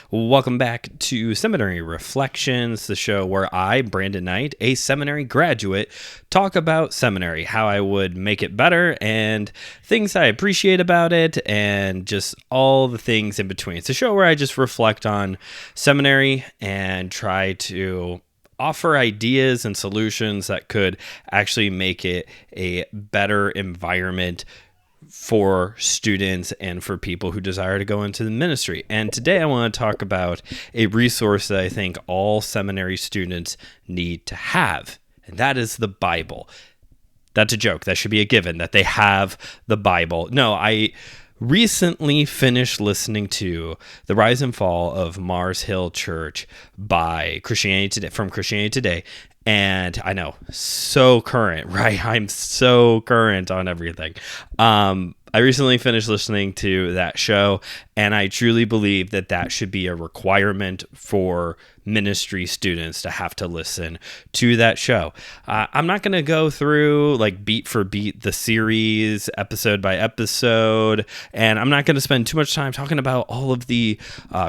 Welcome back to Seminary Reflections, the show where I, Brandon Knight, a seminary graduate, talk about seminary, how I would make it better, and things I appreciate about it, and just all the things in between. It's a show where I just reflect on seminary and try to offer ideas and solutions that could actually make it a better environment for students and for people who desire to go into the ministry. And today I want to talk about a resource that I think all seminary students need to have, and that is the Bible. That's a joke. That should be a given, that they have the Bible. No, I recently finished listening to The Rise and Fall of Mars Hill Church by Christianity Today, from Christianity Today. And I know, so current, right? I'm so current on everything. I recently finished listening to that show, and I truly believe that that should be a requirement for ministry students to have to listen to that show. I'm not going to go through like beat for beat the series, episode by episode, and I'm not going to spend too much time talking about all of the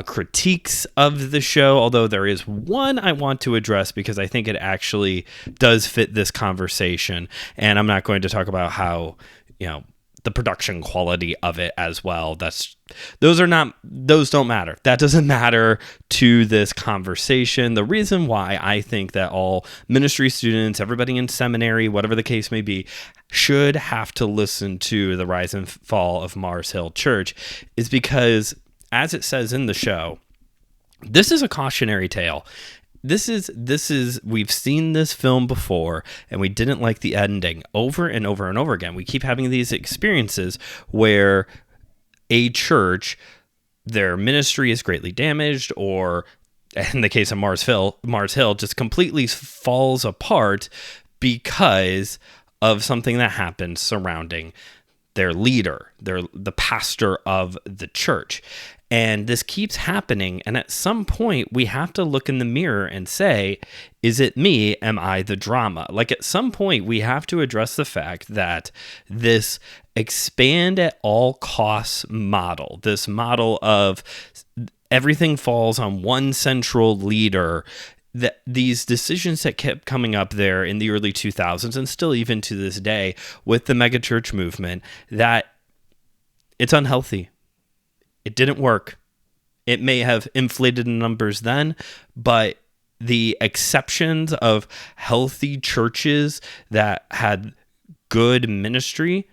critiques of the show, although there is one I want to address because I think it actually does fit this conversation, and I'm not going to talk about how, the production quality of it as well. Those don't matter. That doesn't matter to this conversation. The reason why I think that all ministry students, everybody in seminary, whatever the case may be, should have to listen to The Rise and Fall of Mars Hill Church is because, as it says in the show, this is a cautionary tale. This is we've seen this film before, and we didn't like the ending over and over and over again. We keep having these experiences where a church, their ministry is greatly damaged, or in the case of Mars Hill, just completely falls apart because of something that happened surrounding their leader, the pastor of the church. And this keeps happening, and at some point, we have to look in the mirror and say, is it me? Am I the drama? Like, at some point, we have to address the fact that this expand at all costs model, this model of everything falls on one central leader, that these decisions that kept coming up there in the early 2000s, and still even to this day with the megachurch movement, that it's unhealthy. It didn't work. It may have inflated the numbers then, but the exceptions of healthy churches that had good ministry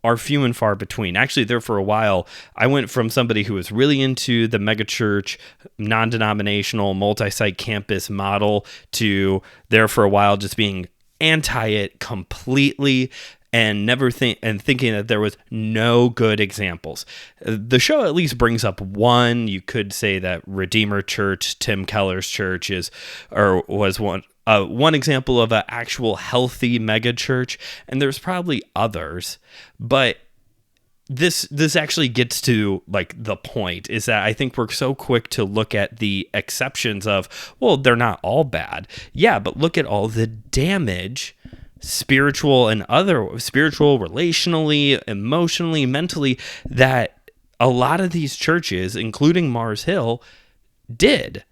are few and far between. Actually, there for a while, I went from somebody who was really into the megachurch, non-denominational, multi-site campus model to there for a while just being anti it completely, and thinking that there was no good examples. The show at least brings up one. You could say that Redeemer Church, Tim Keller's church, was one example of an actual healthy mega church, and there's probably others, but this actually gets to like the point, is that I think we're so quick to look at the exceptions of, well, they're not all bad. Yeah, but look at all the damage, spiritual, relationally, emotionally, mentally, that a lot of these churches, including Mars Hill, did.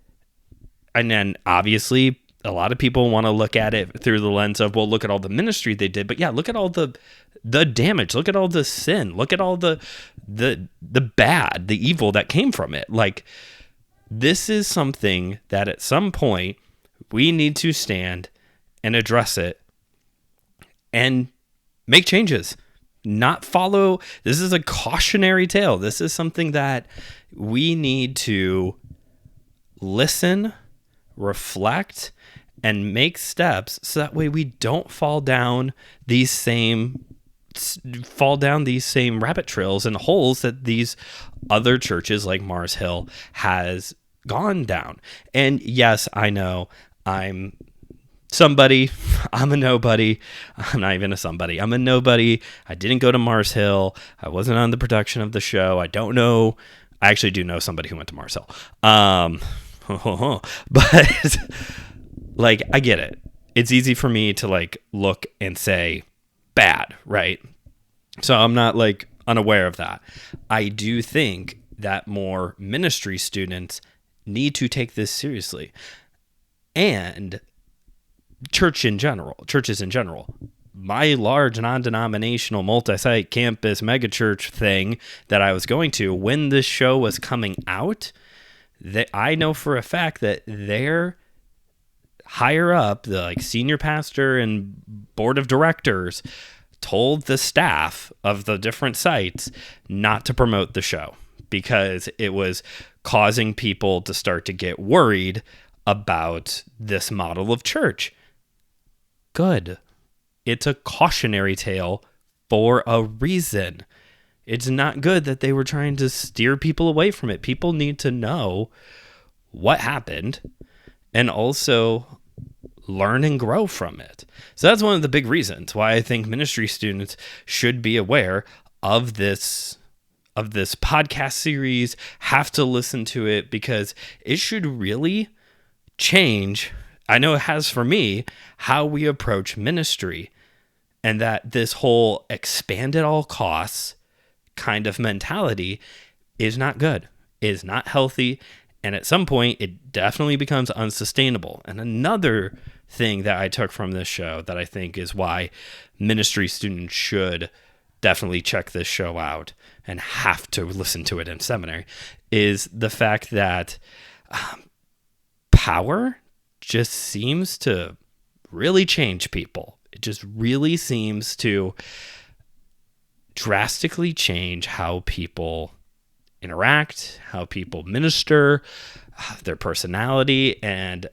And then obviously a lot of people want to look at it through the lens of, well, look at all the ministry they did, but yeah, look at all the damage, look at all the sin, look at all the bad, the evil that came from it. Like, this is something that at some point we need to stand and address it and make changes, not follow. This is a cautionary tale. This is something that we need to listen, reflect, and make steps so that way we don't fall down these same rabbit trails and holes that these other churches like Mars Hill has gone down. And yes, I know I'm somebody. I'm a nobody. I'm not even a somebody. I'm a nobody. I didn't go to Mars Hill. I wasn't on the production of the show. I don't know. I actually do know somebody who went to Mars Hill. But like, I get it. It's easy for me to like look and say bad, right? So I'm not like unaware of that. I do think that more ministry students need to take this seriously. And churches in general. My large non-denominational multi-site campus megachurch thing that I was going to, when this show was coming out, that I know for a fact that their higher up, the like senior pastor and board of directors, told the staff of the different sites not to promote the show because it was causing people to start to get worried about this model of church. Good. It's a cautionary tale for a reason. It's not good that they were trying to steer people away from it. People need to know what happened and also learn and grow from it. So that's one of the big reasons why I think ministry students should be aware of this podcast series, have to listen to it, because it should really change, I know it has for me, how we approach ministry. And that this whole expand at all costs kind of mentality is not good, is not healthy, and at some point it definitely becomes unsustainable. And another thing that I took from this show that I think is why ministry students should definitely check this show out and have to listen to it in seminary is the fact that power just seems to really change people. It just really seems to drastically change how people interact, how people minister, their personality. And,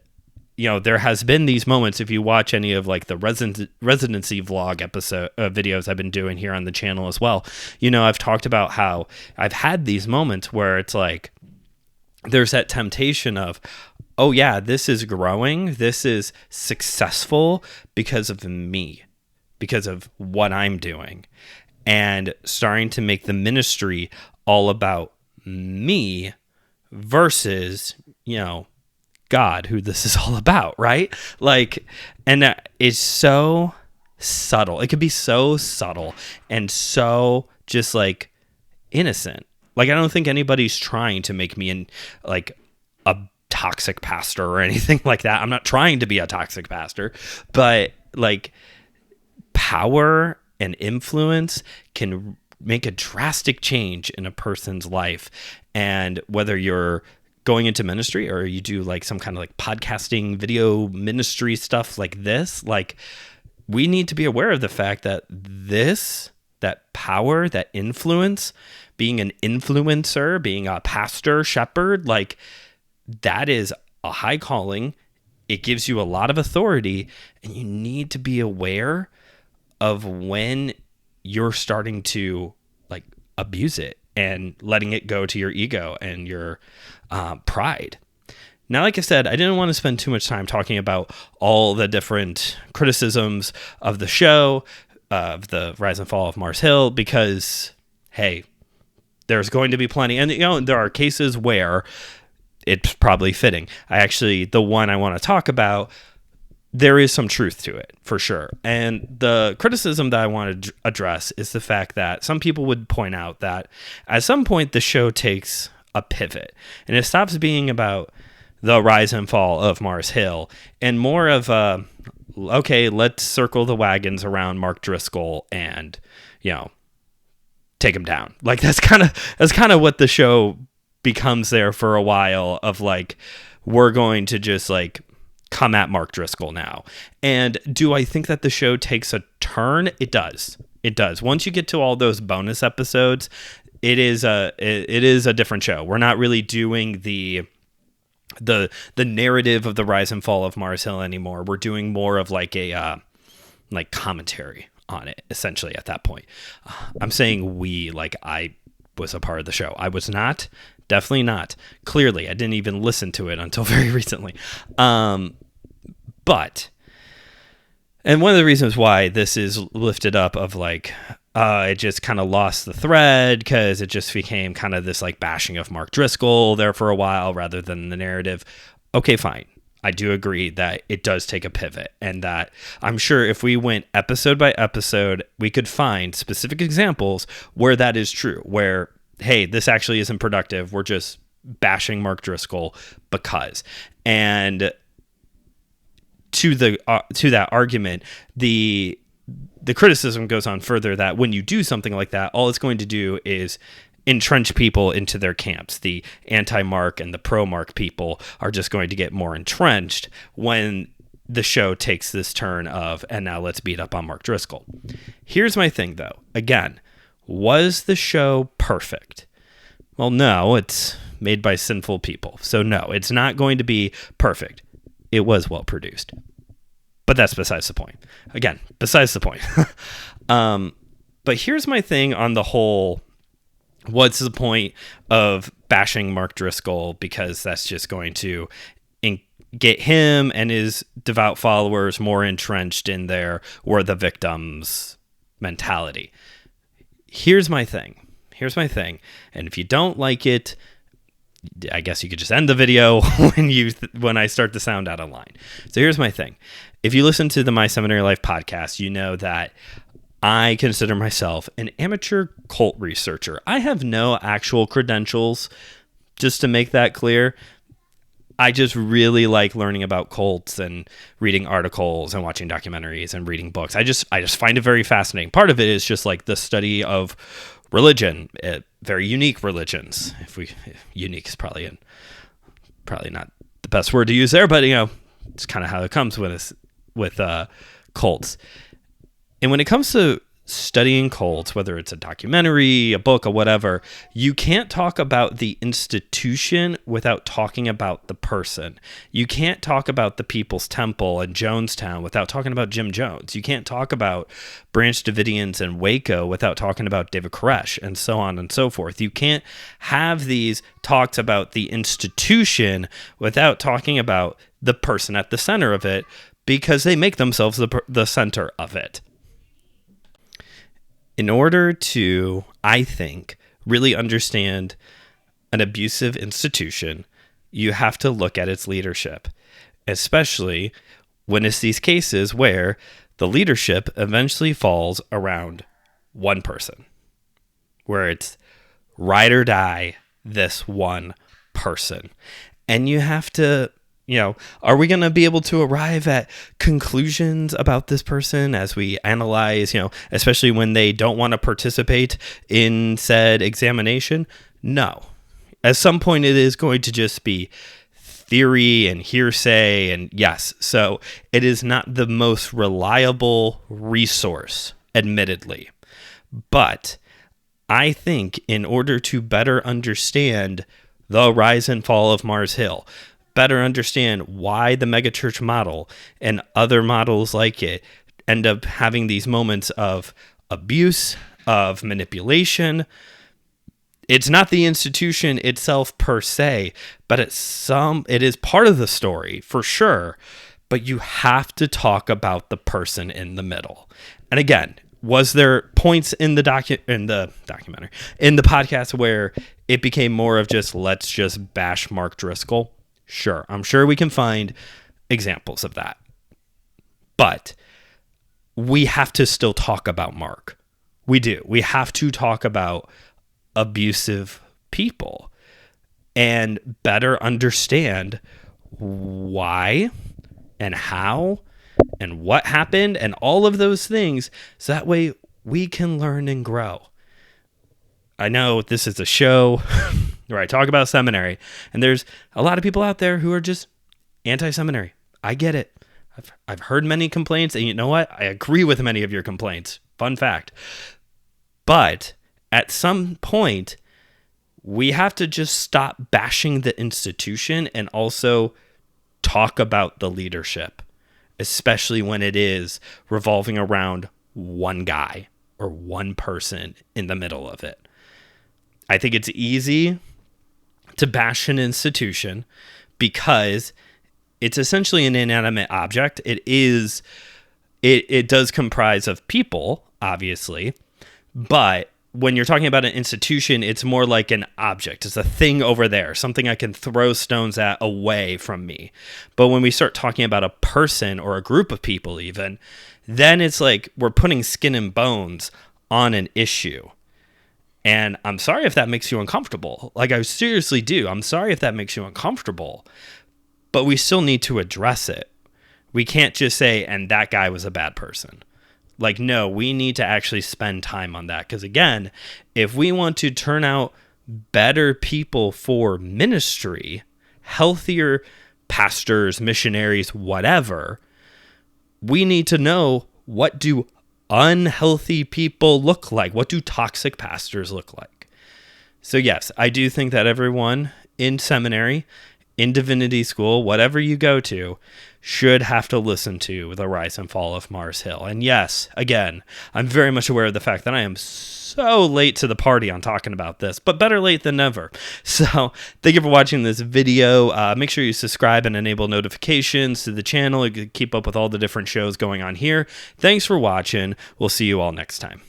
you know, there has been these moments, if you watch any of like the residency vlog episode videos I've been doing here on the channel as well, you know, I've talked about how I've had these moments where it's like, there's that temptation of, oh yeah, this is growing, this is successful because of me, because of what I'm doing, and starting to make the ministry all about me versus, you know, God, who this is all about, right? Like, and that is so subtle. It could be so subtle and so just like innocent. Like, I don't think anybody's trying to make me like a toxic pastor or anything like that. I'm not trying to be a toxic pastor, but like power and influence can make a drastic change in a person's life. And whether you're going into ministry or you do like some kind of like podcasting video ministry stuff like this, like we need to be aware of the fact that that power, that influence, being an influencer, being a pastor, shepherd, like that is a high calling. It gives you a lot of authority, and you need to be aware of when you're starting to like abuse it and letting it go to your ego and your pride. Now, like I said, I didn't want to spend too much time talking about all the different criticisms of the show, of the rise and fall of Mars Hill, because, hey, there's going to be plenty. And, you know, there are cases where it's probably fitting. The one I want to talk about, there is some truth to it, for sure. And the criticism that I want to address is the fact that some people would point out that at some point the show takes a pivot and it stops being about the rise and fall of Mars Hill and more of a, okay, let's circle the wagons around Mark Driscoll and, you know, take him down. Like that's kind of what the show becomes there for a while, of like, we're going to just like come at Mark Driscoll now. And do I think that the show takes a turn? It does. Once you get to all those bonus episodes, it is a different show. We're not really doing the narrative of the rise and fall of Mars Hill anymore. We're doing more of like a like commentary on it, essentially, at that point. I'm saying we, like I was a part of the show. I was not. Definitely not. Clearly, I didn't even listen to it until very recently. But, and one of the reasons why this is lifted up of like, it just kind of lost the thread because it just became kind of this like bashing of Mark Driscoll there for a while rather than the narrative. Okay, fine. I do agree that it does take a pivot, and that I'm sure if we went episode by episode, we could find specific examples where that is true, where, hey, this actually isn't productive. We're just bashing Mark Driscoll because. And to that argument, the criticism goes on further that when you do something like that, all it's going to do is entrench people into their camps. The anti-Mark and the pro-Mark people are just going to get more entrenched when the show takes this turn of, and now let's beat up on Mark Driscoll. Here's my thing, though. Again, was the show perfect? Well, no, it's made by sinful people. So no, it's not going to be perfect. It was well produced. But that's besides the point. Again, besides the point. But here's my thing on the whole, what's the point of bashing Mark Driscoll? Because that's just going to get him and his devout followers more entrenched in their we're the victims mentality. Here's my thing. And if you don't like it, I guess you could just end the video when I start to sound out of line. So here's my thing. If you listen to the My Seminary Life podcast, you know that I consider myself an amateur cult researcher. I have no actual credentials, just to make that clear. I just really like learning about cults and reading articles and watching documentaries and reading books. I just find it very fascinating. Part of it is just like the study of religion, very unique religions. Unique is probably not the best word to use there, but it's kind of how it comes with cults. And when it comes to studying cults, whether it's a documentary, a book, or whatever, you can't talk about the institution without talking about the person. You can't talk about the People's Temple in Jonestown without talking about Jim Jones. You can't talk about Branch Davidians in Waco without talking about David Koresh, and so on and so forth. You can't have these talks about the institution without talking about the person at the center of it, because they make themselves the center of it. In order to, I think, really understand an abusive institution, you have to look at its leadership, especially when it's these cases where the leadership eventually falls around one person, where it's ride or die this one person. And you have to, are we going to be able to arrive at conclusions about this person as we analyze, especially when they don't want to participate in said examination? No. At some point, it is going to just be theory and hearsay, and yes, so it is not the most reliable resource, admittedly. But I think in order to better understand the rise and fall of Mars Hill, better understand why the megachurch model and other models like it end up having these moments of abuse, of manipulation. It's not the institution itself per se, but it is part of the story for sure. But you have to talk about the person in the middle. And again, was there points in the documentary, in the podcast, where it became more of just let's just bash Mark Driscoll? Sure, I'm sure we can find examples of that. But we have to still talk about Mark. We do. We have to talk about abusive people and better understand why and how and what happened and all of those things, so that way we can learn and grow. I know this is a show where I talk about seminary, and there's a lot of people out there who are just anti-seminary. I get it. I've heard many complaints, and you know what? I agree with many of your complaints. Fun fact. But at some point, we have to just stop bashing the institution and also talk about the leadership, especially when it is revolving around one guy or one person in the middle of it. I think it's easy to bash an institution because it's essentially an inanimate object. It does comprise of people, obviously, but when you're talking about an institution, it's more like an object. It's a thing over there, something I can throw stones at away from me. But when we start talking about a person or a group of people even, then it's like we're putting skin and bones on an issue. And I'm sorry if that makes you uncomfortable. Like, I seriously do. I'm sorry if that makes you uncomfortable. But we still need to address it. We can't just say, and that guy was a bad person. Like, no, we need to actually spend time on that. Because again, if we want to turn out better people for ministry, healthier pastors, missionaries, whatever, we need to know, what do unhealthy people look like? What do toxic pastors look like? So yes, I do think that everyone in seminary, in divinity school, whatever you go to, should have to listen to The Rise and Fall of Mars Hill. And yes, again, I'm very much aware of the fact that I am so late to the party on talking about this, but better late than never. So thank you for watching this video. Make sure you subscribe and enable notifications to the channel. You can keep up with all the different shows going on here. Thanks for watching. We'll see you all next time.